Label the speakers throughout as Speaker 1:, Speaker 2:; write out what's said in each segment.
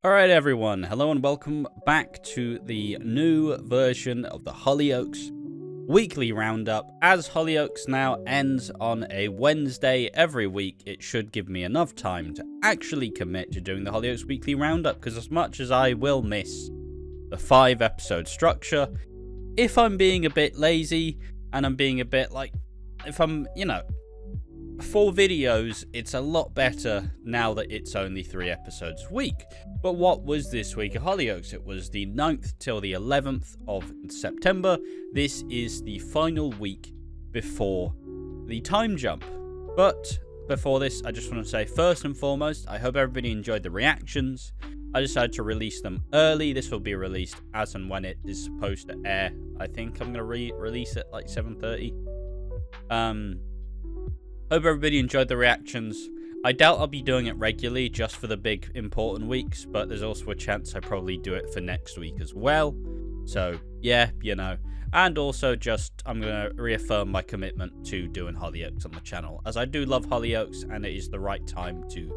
Speaker 1: Alright everyone, hello and welcome back to the new version of the Hollyoaks Weekly Roundup. As Hollyoaks now ends on a Wednesday every week, it should give me enough time to actually commit to doing the Hollyoaks Weekly Roundup, because as much as I will miss the 5-episode structure, if I'm being a bit lazy and I'm being a bit like, if I'm, 4 videos, it's a lot better now that it's only 3 episodes a week. But what was this week at Hollyoaks? It was the 9th till the 11th of September. This is the final week before the time jump. But before this, I just want to say, first and foremost, I hope everybody enjoyed the reactions. I decided to release them early. This will be released as and when it is supposed to air. I think I'm going to release it like 7:30. Hope everybody enjoyed the reactions. I doubt I'll be doing it regularly just for the big important weeks, but there's also a chance I probably do it for next week as well. So, yeah, And also just, I'm going to reaffirm my commitment to doing Hollyoaks on the channel, as I do love Hollyoaks and it is the right time to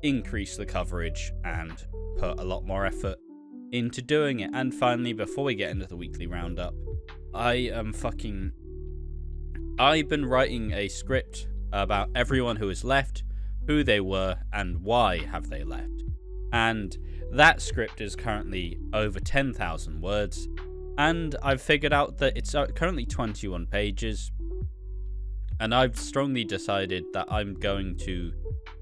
Speaker 1: increase the coverage and put a lot more effort into doing it. And finally, before we get into the weekly roundup, I've been writing a script about everyone who has left, who they were, and why have they left. And that script is currently over 10,000 words, and I've figured out that it's currently 21 pages, and I've strongly decided that I'm going to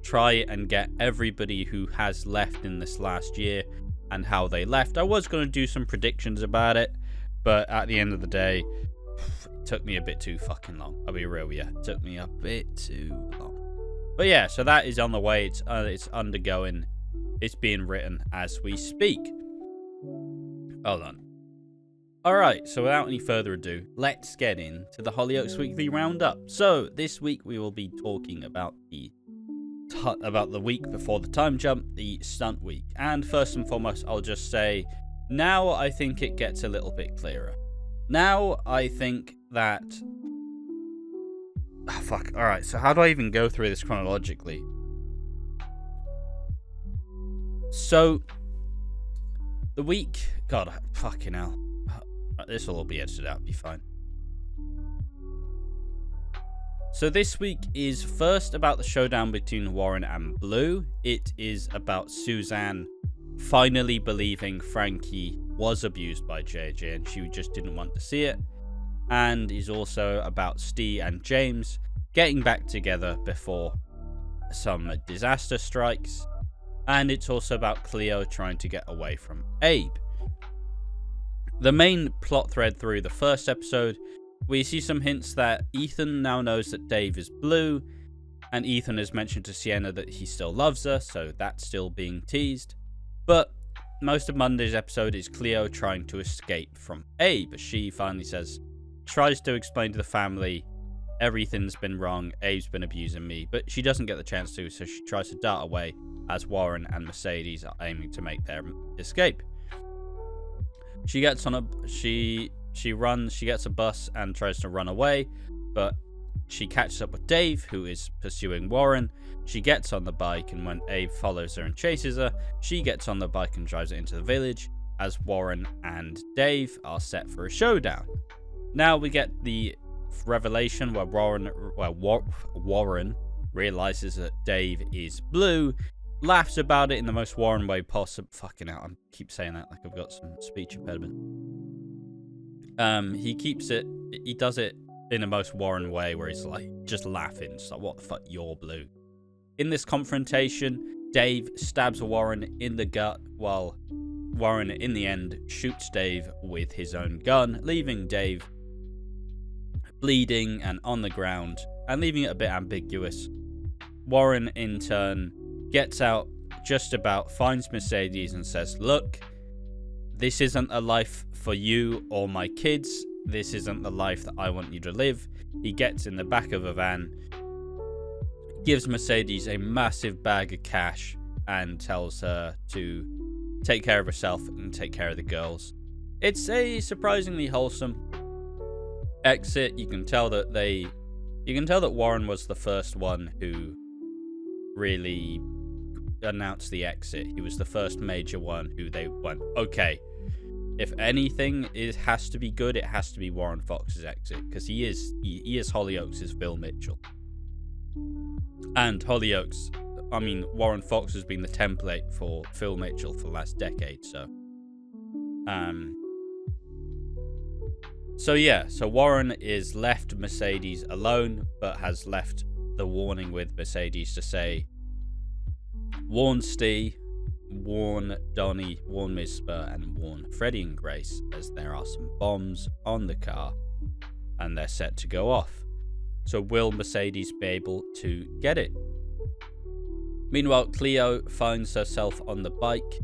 Speaker 1: try and get everybody who has left in this last year and how they left. I was going to do some predictions about it, but at the end of the day, it took me a bit too fucking long. I'll be real with you. It took me a bit too long. But yeah, so that is on the way. It's undergoing. It's being written as we speak. Hold on. Alright, so without any further ado, let's get into the Hollyoaks Weekly Roundup. So, this week we will be talking about the week before the time jump, the stunt week. And first and foremost, I'll just say, now I think it gets a little bit clearer. Now, I think that... Oh, fuck. Alright, so how do I even go through this chronologically? So, the week... God, fucking hell. This will all be edited out, be fine. So this week is first about the showdown between Warren and Blue. It is about Suzanne finally believing Frankie was abused by JJ and she just didn't want to see it, and is also about Ste and James getting back together before some disaster strikes, and it's also about Cleo trying to get away from Abe. The main plot thread through the first episode, we see some hints that Ethan now knows that Dave is Blue, and Ethan has mentioned to Sienna that he still loves her, so that's still being teased. But most of Monday's episode is Cleo trying to escape from Abe. She finally tries to explain to the family everything's been wrong, Abe's been abusing me, but she doesn't get the chance to, so she tries to dart away as Warren and Mercedes are aiming to make their escape. She gets on she gets a bus and tries to run away, but she catches up with Dave, who is pursuing Warren. She gets on the bike, and when Abe follows her and chases her, she gets on the bike and drives it into the village, as Warren and Dave are set for a showdown. Now we get the revelation where Warren realizes that Dave is Blue, laughs about it in the most Warren way possible. Fucking hell, I keep saying that like I've got some speech impediment. He does it in the most Warren way, where he's like just laughing. It's like, what the fuck, you're Blue. In this confrontation, Dave stabs Warren in the gut, while Warren in the end shoots Dave with his own gun, leaving Dave bleeding and on the ground, and leaving it a bit ambiguous. Warren in turn gets out just about, finds Mercedes and says, look, this isn't a life for you or my kids. This isn't the life that I want you to live. He gets in the back of a van, gives Mercedes a massive bag of cash, and tells her to take care of herself and take care of the girls. It's a surprisingly wholesome exit. You can tell that Warren was the first one who really announced the exit. He was the first major one who they went, okay, if anything has to be good, it has to be Warren Fox's exit, because he is Hollyoaks' Phil Mitchell. And Warren Fox has been the template for Phil Mitchell for the last decade, so Warren is left Mercedes alone, but has left the warning with Mercedes to say, warn Ste, warn Donnie, warn Misper, and warn Freddie and Grace, as there are some bombs on the car, and they're set to go off. So will Mercedes be able to get it? Meanwhile, Cleo finds herself on the bike.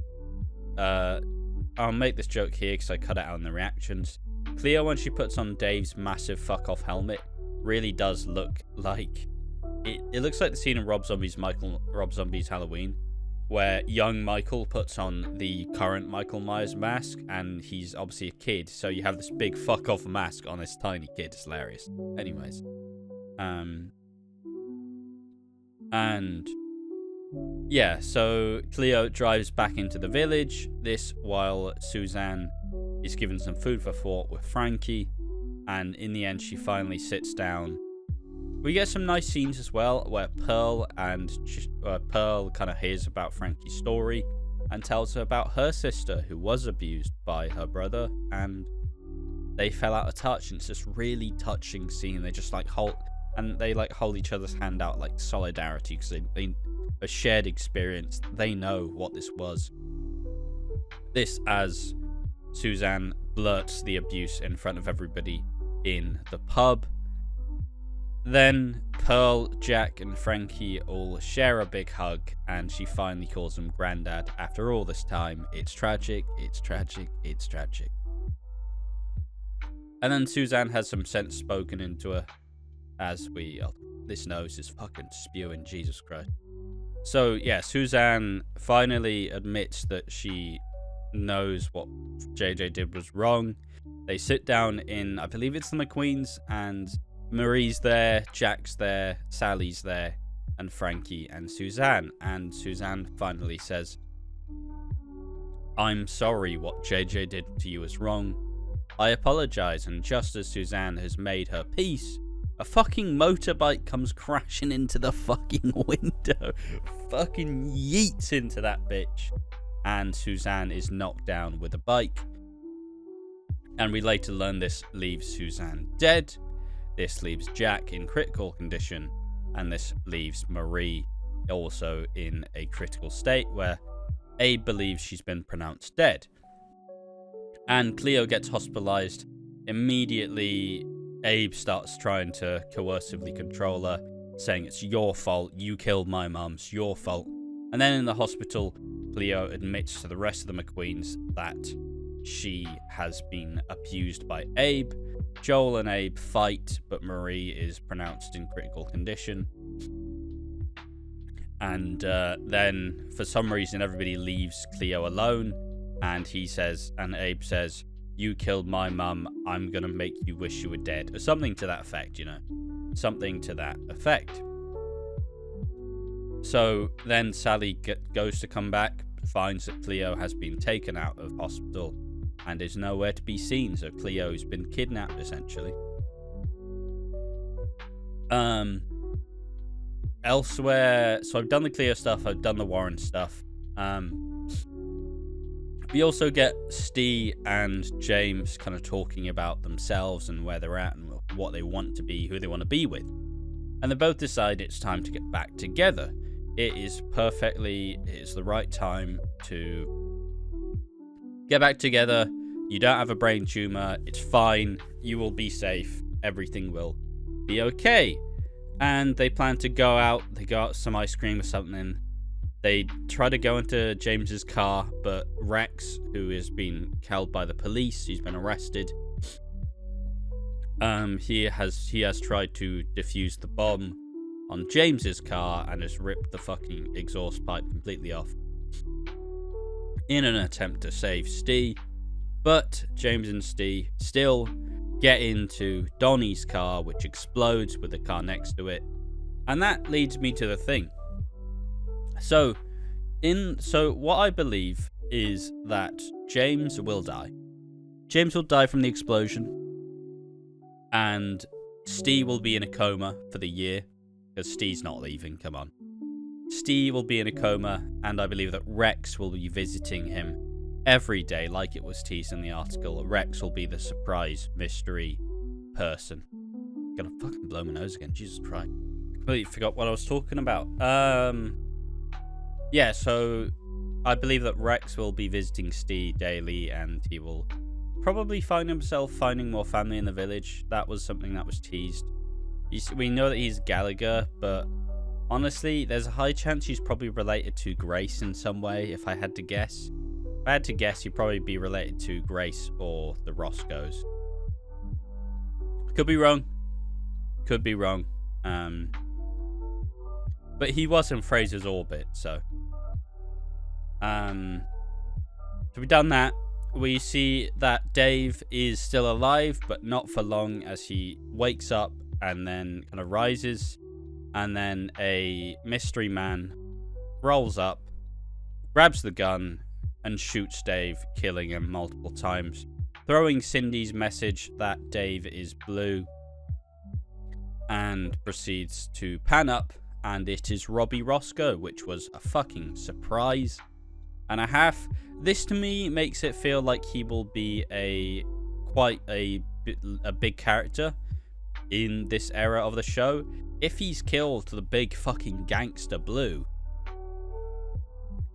Speaker 1: I'll make this joke here because I cut it out in the reactions. Cleo, when she puts on Dave's massive fuck-off helmet, really does look like... It looks like the scene in Rob Zombie's Halloween, where young Michael puts on the current Michael Myers mask, and he's obviously a kid, so you have this big fuck-off mask on this tiny kid. It's hilarious. Anyways. So Cleo drives back into the village, this while Suzanne is given some food for thought with Frankie, and in the end she finally sits down. We get some nice scenes as well, where Pearl kind of hears about Frankie's story and tells her about her sister who was abused by her brother, and they fell out of touch, and it's this really touching scene. They just hold each other's hand out like solidarity, because they a shared experience. They know what this was. This as Suzanne blurts the abuse in front of everybody in the pub. Then Pearl, Jack, and Frankie all share a big hug, and she finally calls him Grandad after all this time. It's tragic, it's tragic, it's tragic. And then Suzanne has some sense spoken into her, as this nose is fucking spewing, Jesus Christ. So yeah, Suzanne finally admits that she knows what JJ did was wrong. They sit down in, I believe it's the McQueens, and Marie's there, Jack's there, Sally's there, and Frankie and Suzanne. And Suzanne finally says, I'm sorry, what JJ did to you was wrong. I apologize. And just as Suzanne has made her peace, a fucking motorbike comes crashing into the fucking window. Fucking yeets into that bitch. And Suzanne is knocked down with a bike. And we later learn this leaves Suzanne dead. This leaves Jack in critical condition. And this leaves Marie also in a critical state where Abe believes she's been pronounced dead. And Cleo gets hospitalized. Immediately, Abe starts trying to coercively control her, saying it's your fault, you killed my mum, it's your fault. And then in the hospital, Cleo admits to the rest of the McQueens that she has been abused by Abe. Joel and Abe fight, but Marie is pronounced in critical condition. And then, for some reason, everybody leaves Cleo alone, and Abe says, you killed my mum, I'm gonna make you wish you were dead. Or something to that effect, Something to that effect. So then Sally goes to come back, finds that Cleo has been taken out of hospital and is nowhere to be seen. So Cleo's been kidnapped, essentially. Elsewhere, so I've done the Cleo stuff, I've done the Warren stuff. We also get Ste and James kind of talking about themselves and where they're at and what they want to be, who they want to be with. And they both decide it's time to get back together. It is the right time to get back together. You don't have a brain tumor. It's fine. You will be safe. Everything will be okay. And they plan to go out. They go out some ice cream or something. They try to go into James's car, but Rex, who has been held by the police, he's been arrested. He has tried to defuse the bomb on James's car and has ripped the fucking exhaust pipe completely off in an attempt to save Ste. But James and Ste still get into Donnie's car, which explodes with the car next to it. And that leads me to the thing. So, So what I believe is that James will die. James will die from the explosion, and Ste will be in a coma for the year, because Ste's not leaving, come on. Ste will be in a coma, and I believe that Rex will be visiting him every day, like it was teased in the article. Rex will be the surprise mystery person. Gonna fucking blow my nose again, Jesus Christ. Completely forgot what I was talking about. Yeah, so I believe that Rex will be visiting Ste daily, and he will probably find himself finding more family in the village. That was something that was teased. We know that he's Gallagher, but honestly, there's a high chance he's probably related to Grace in some way, if I had to guess. If I had to guess, he'd probably be related to Grace or the Roscoes. Could be wrong. Could be wrong. But he was in Fraser's orbit, so. So we've done that. We see that Dave is still alive, but not for long, as he wakes up and then kind of rises, and then a mystery man rolls up, grabs the gun, and shoots Dave, killing him multiple times, throwing Cindy's message that Dave is blue, and proceeds to pan up, and it is Robbie Roscoe, which was a fucking surprise and a half. This to me makes it feel like he will be quite a big character in this era of the show. If he's killed the big fucking gangster Blue,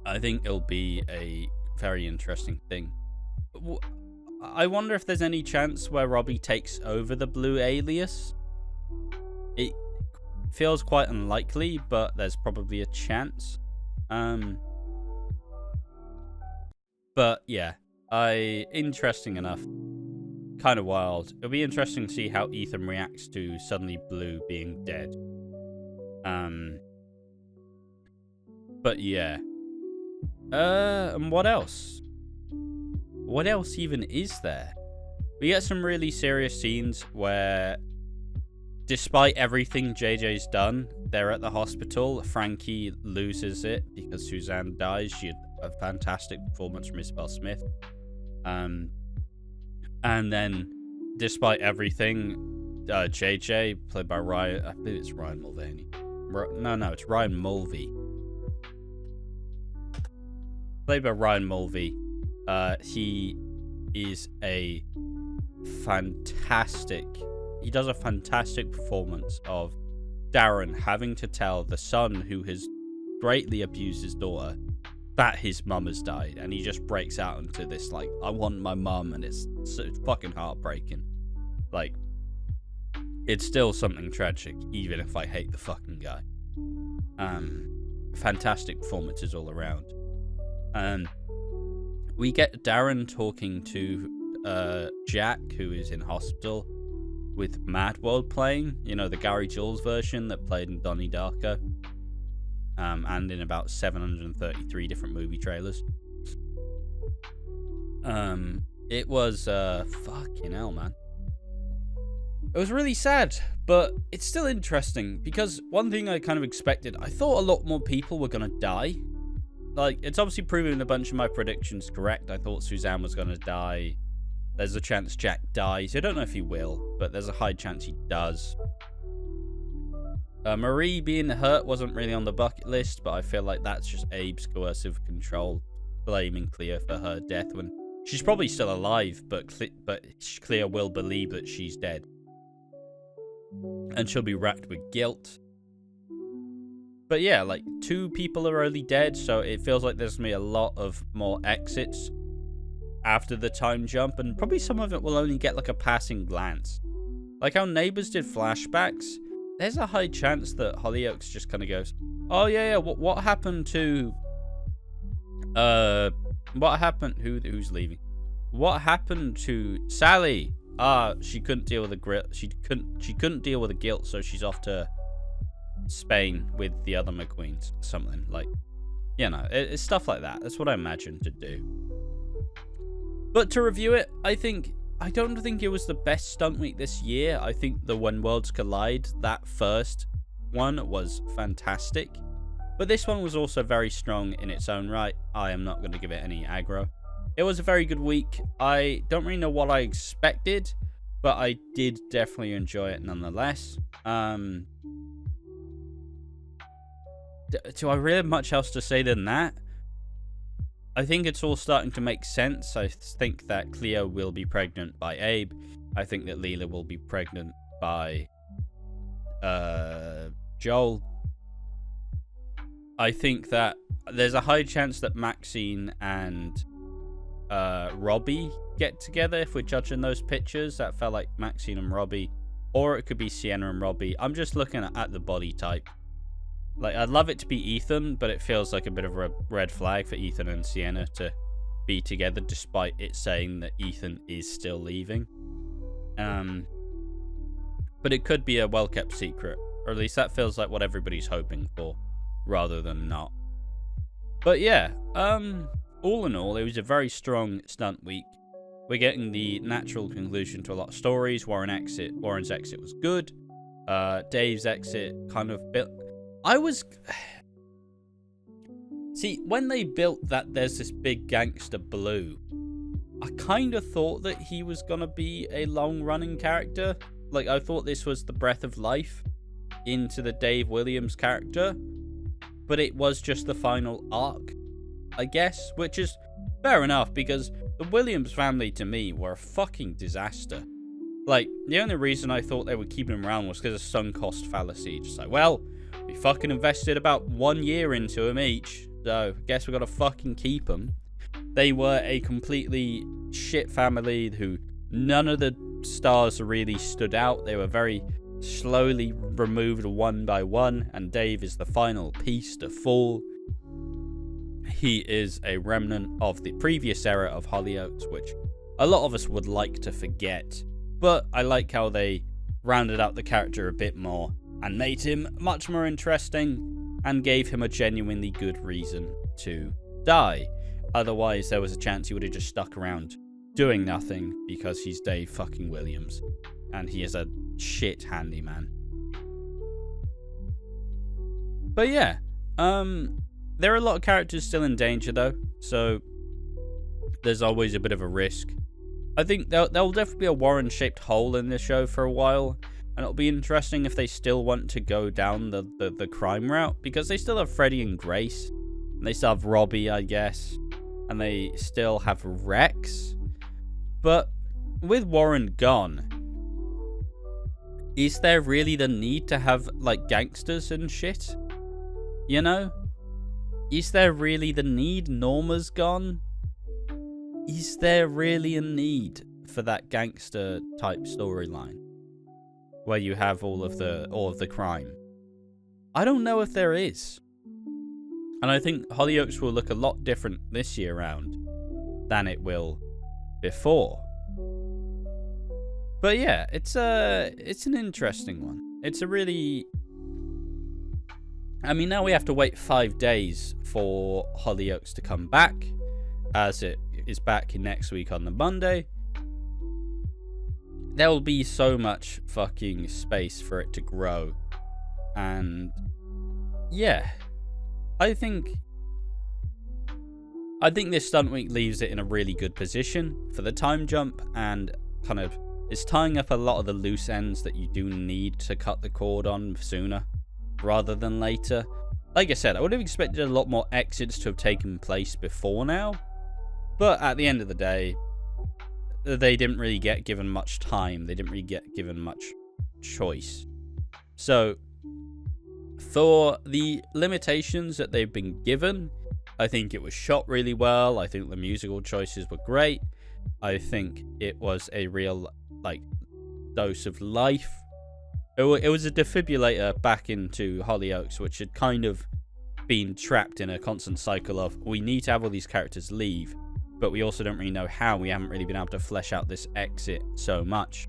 Speaker 1: I think it'll be a very interesting thing. I wonder if there's any chance where Robbie takes over the Blue alias. It feels quite unlikely, but there's probably a chance. But yeah, interesting enough. Kind of wild. It'll be interesting to see how Ethan reacts to suddenly Blue being dead. But yeah. And what else? What else even is there? We get some really serious scenes where, despite everything JJ's done, they're at the hospital. Frankie loses it because Suzanne dies. She had a fantastic performance from Isabel Smith. And then, despite everything, JJ, played by Ryan, I believe it's Ryan Mulvaney. No, it's Ryan Mulvey. Played by Ryan Mulvey. He is a fantastic... He does a fantastic performance of Darren having to tell the son who has greatly abused his daughter that his mum has died, and he just breaks out into this, like, I want my mum, and it's fucking heartbreaking. Like, it's still something tragic, even if I hate the fucking guy. Fantastic performances all around. We get Darren talking to Jack, who is in hospital, with Mad World playing, you know, the Gary Jules version that played in Donnie Darko. And in about 733 different movie trailers. It was, fucking hell, man. It was really sad, but it's still interesting, because one thing I kind of expected, I thought a lot more people were gonna die. Like, it's obviously proven a bunch of my predictions correct. I thought Suzanne was gonna die. There's a chance Jack dies. I don't know if he will, but there's a high chance he does. Marie being hurt wasn't really on the bucket list, but I feel like that's just Abe's coercive control, blaming Clea for her death when she's probably still alive, but Clea will believe that she's dead. And she'll be racked with guilt. But yeah, like, 2 people are already dead, so it feels like there's going to be a lot of more exits after the time jump, and probably some of it will only get like a passing glance. Like how Neighbours did flashbacks. There's a high chance that Hollyoaks just kind of goes, oh yeah, what happened to what happened, who's leaving, what happened to Sally? She couldn't deal with the she couldn't deal with the guilt, so she's off to Spain with the other McQueens, something like, you know, it's stuff like that. That's what I imagined to do. But to review it, I don't think it was the best stunt week this year. I think the When Worlds Collide, that first one, was fantastic. But this one was also very strong in its own right. I am not going to give it any aggro. It was a very good week. I don't really know what I expected, but I did definitely enjoy it nonetheless. Do I really have much else to say than that? I think it's all starting to make sense. I think that Cleo will be pregnant by Abe. I think that Leela will be pregnant by Joel. I think that there's a high chance that Maxine and Robbie get together if we're judging those pictures. That felt like Maxine and Robbie. Or it could be Sienna and Robbie. I'm just looking at the body type. Like, I'd love it to be Ethan, but it feels like a bit of a red flag for Ethan and Sienna to be together, despite it saying that Ethan is still leaving. But it could be a well-kept secret, or at least that feels like what everybody's hoping for, rather than not. But yeah, all in all, it was a very strong stunt week. We're getting the natural conclusion to a lot of stories. Warren's exit was good. Dave's exit kind of built... See, when they built that there's this big gangster Blue, I kind of thought that he was going to be a long-running character. Like, I thought this was the breath of life into the Dave Williams character. But it was just the final arc, I guess. Which is fair enough, because the Williams family, to me, were a fucking disaster. Like, the only reason I thought they would keep him around was because of sunk cost fallacy. Just like, well... we fucking invested about 1 year into them each, so I guess we gotta fucking keep them. They were a completely shit family who none of the stars really stood out. They were very slowly removed one by one, and Dave is the final piece to fall. He is a remnant of the previous era of Hollyoaks, which a lot of us would like to forget, but I like how they rounded out the character a bit more and made him much more interesting and gave him a genuinely good reason to die. Otherwise, there was a chance he would have just stuck around doing nothing because he's Dave fucking Williams and he is a shit handyman. But yeah, there are a lot of characters still in danger though, so there's always a bit of a risk. I think there'll definitely be a Warren-shaped hole in this show for a while. And it'll be interesting if they still want to go down the crime route. Because they still have Freddie and Grace. And they still have Robbie, I guess. And they still have Rex. But with Warren gone, is there really the need to have, like, gangsters and shit? You know? Is there really the need? Norma's gone. Is there really a need for that gangster type storyline? Where you have all of the crime. I don't know if there is. And I think Hollyoaks will look a lot different this year round than it will before. But yeah, it's an interesting one. It's a really... I mean, now we have to wait 5 days for Hollyoaks to come back, as it is back next week on the Monday. There will be so much fucking space for it to grow. And yeah, I think this stunt week leaves it in a really good position for the time jump and kind of is tying up a lot of the loose ends that you do need to cut the cord on sooner rather than later. Like I said, I would have expected a lot more exits to have taken place before now, but at the end of the day, they didn't really get given much time. They didn't really get given much choice. So, for the limitations that they've been given, I think it was shot really well. I think the musical choices were great. I think it was a real, like, dose of life. It was a defibrillator back into Hollyoaks, which had kind of been trapped in a constant cycle of, we need to have all these characters leave, but we also don't really know how. We haven't really been able to flesh out this exit so much.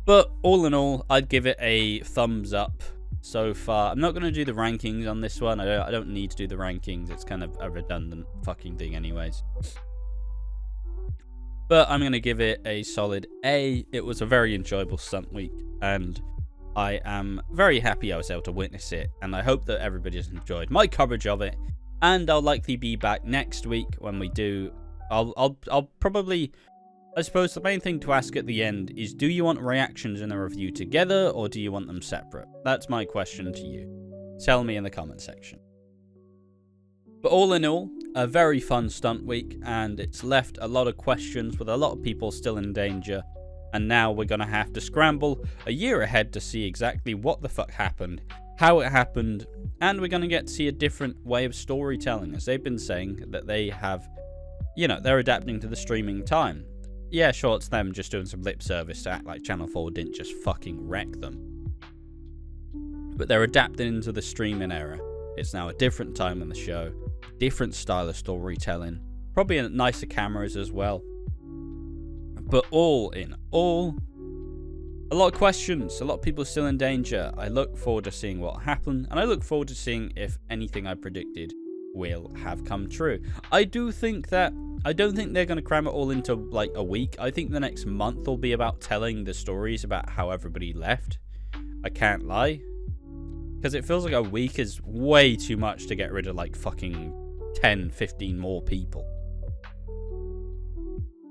Speaker 1: But all in all, I'd give it a thumbs up so far. I'm not going to do the rankings on this one. I don't need to do the rankings. It's kind of a redundant fucking thing anyways. But I'm going to give it a solid A. It was a very enjoyable stunt week. And I am very happy I was able to witness it, and I hope that everybody's enjoyed my coverage of it. And I'll likely be back next week when we do. I'll probably. I suppose the main thing to ask at the end is, do you want reactions in the review together, or do you want them separate? That's my question to you. Tell me in the comment section. But all in all, a very fun stunt week, and it's left a lot of questions with a lot of people still in danger. And now we're going to have to scramble a year ahead to see exactly what the fuck happened, how it happened, and we're going to get to see a different way of storytelling, as they've been saying that they have, they're adapting to the streaming time. Yeah, sure, it's them just doing some lip service to act like Channel 4 didn't just fucking wreck them. But they're adapting into the streaming era. It's now a different time in the show, different style of storytelling, probably nicer cameras as well. But all in all, a lot of questions, a lot of people still in danger. I look forward to seeing what happened, and I look forward to seeing if anything I predicted will have come true. I don't think they're going to cram it all into like a week. I think the next month will be about telling the stories about how everybody left. I can't lie, because it feels like a week is way too much to get rid of like fucking 10, 15 more people.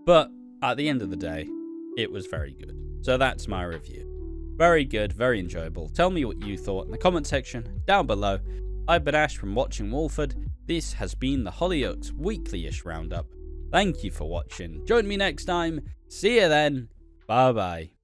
Speaker 1: But at the end of the day, it was very good. So that's my review. Very good, very enjoyable. Tell me what you thought in the comment section down below. I've been Ash from Watching Walford. This has been the Hollyoaks Weekly-ish Roundup. Thank you for watching. Join me next time. See you then. Bye bye.